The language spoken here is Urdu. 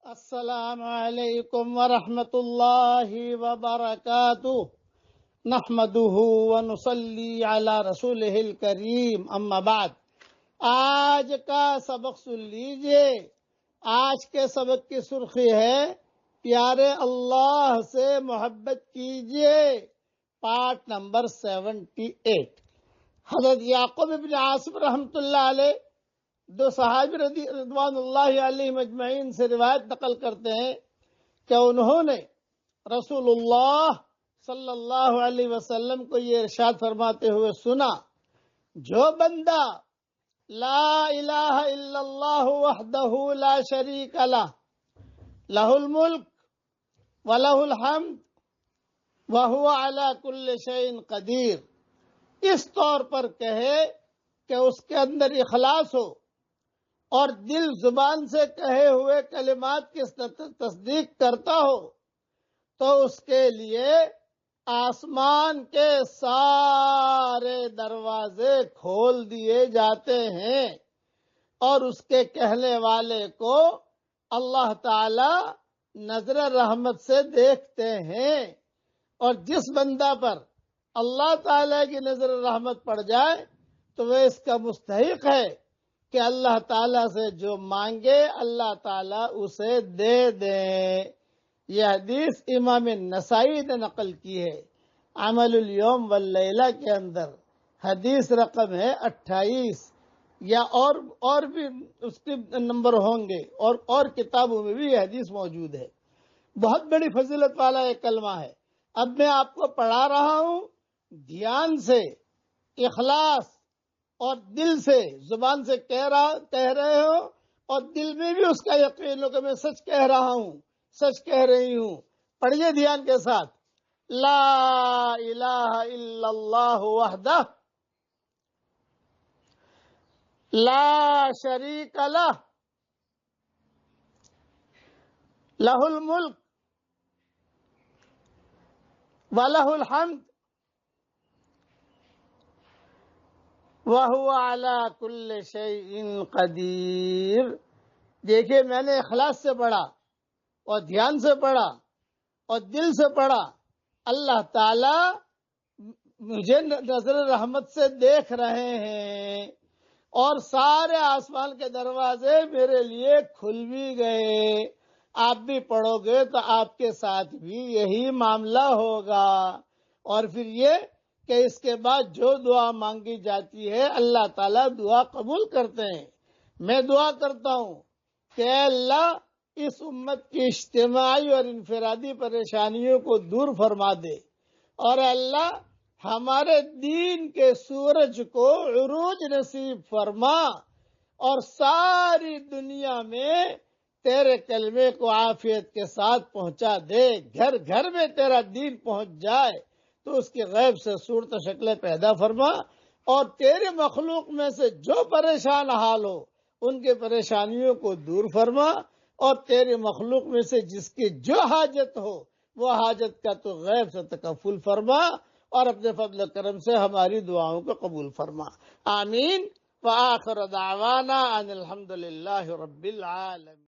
السلام علیکم ورحمۃ اللہ وبرکاتہ نحمده ونصلی علی رسولہ الکریم اما بعد۔ آج کا سبق سن لیجئے۔ آج کے سبق کی سرخی ہے پیارے اللہ سے محبت کیجئے، پارٹ نمبر 78۔ حضرت یعقوب ابن عاصم رحمۃ اللہ علیہ دو صحابی رضوان اللہ علیہ مجمعین سے روایت نقل کرتے ہیں کہ انہوں نے رسول اللہ صلی اللہ علیہ وسلم کو یہ ارشاد فرماتے ہوئے سنا، جو بندہ لا الہ الا اللہ وحدہ لا شریک لہ لہ الملک ولہ الحمد وہو علی کل شیء قدیر، اس طور پر کہے کہ اس کے اندر اخلاص ہو اور دل زبان سے کہے ہوئے کلمات کی تصدیق کرتا ہو، تو اس کے لیے آسمان کے سارے دروازے کھول دیے جاتے ہیں اور اس کے کہنے والے کو اللہ تعالی نظر رحمت سے دیکھتے ہیں۔ اور جس بندہ پر اللہ تعالی کی نظر رحمت پڑ جائے تو وہ اس کا مستحق ہے کہ اللہ تعالیٰ سے جو مانگے اللہ تعالیٰ اسے دے دیں۔ یہ حدیث امام نسائی نے نقل کی ہے، عمل الیوم واللیلہ کے اندر حدیث رقم ہے 28، یا اور بھی اس کے نمبر ہوں گے، اور کتابوں میں بھی یہ حدیث موجود ہے۔ بہت بڑی فضیلت والا یہ کلمہ ہے۔ اب میں آپ کو پڑھا رہا ہوں، دھیان سے، اخلاص اور دل سے، زبان سے کہہ رہے ہو اور دل میں بھی اس کا یقین ہو کہ میں سچ کہہ رہا ہوں، سچ کہہ رہی ہوں۔ پڑھیے دھیان کے ساتھ، لا الہ الا اللہ وحدہ لا شریک لہ لہ الملک ولہ الحمد وَهُوَ عَلَى كُلِّ شَيْءٍ قَدِيرٌ۔ دیکھیے، میں نے اخلاص سے پڑھا اور دھیان سے پڑھا اور دل سے پڑھا۔ اللہ تعالی مجھے نظر رحمت سے دیکھ رہے ہیں اور سارے آسمان کے دروازے میرے لیے کھل بھی گئے۔ آپ بھی پڑھو گے تو آپ کے ساتھ بھی یہی معاملہ ہوگا۔ اور پھر یہ کہ اس کے بعد جو دعا مانگی جاتی ہے اللہ تعالیٰ دعا قبول کرتے ہیں۔ میں دعا کرتا ہوں کہ اے اللہ اس امت کی اجتماعی اور انفرادی پریشانیوں کو دور فرما دے، اور اے اللہ ہمارے دین کے سورج کو عروج نصیب فرما، اور ساری دنیا میں تیرے کلمے کو عافیت کے ساتھ پہنچا دے، گھر گھر میں تیرا دین پہنچ جائے، تو اس کی غیب سے صورت شکلیں پیدا فرما، اور تیرے مخلوق میں سے جو پریشان حال ہو ان کے پریشانیوں کو دور فرما، اور تیرے مخلوق میں سے جس کی جو حاجت ہو وہ حاجت کا تو غیب سے تکفل فرما، اور اپنے فضل و کرم سے ہماری دعاؤں کو قبول فرما۔ آمین۔ وآخر دعوانا ان الحمد للہ رب العالمین۔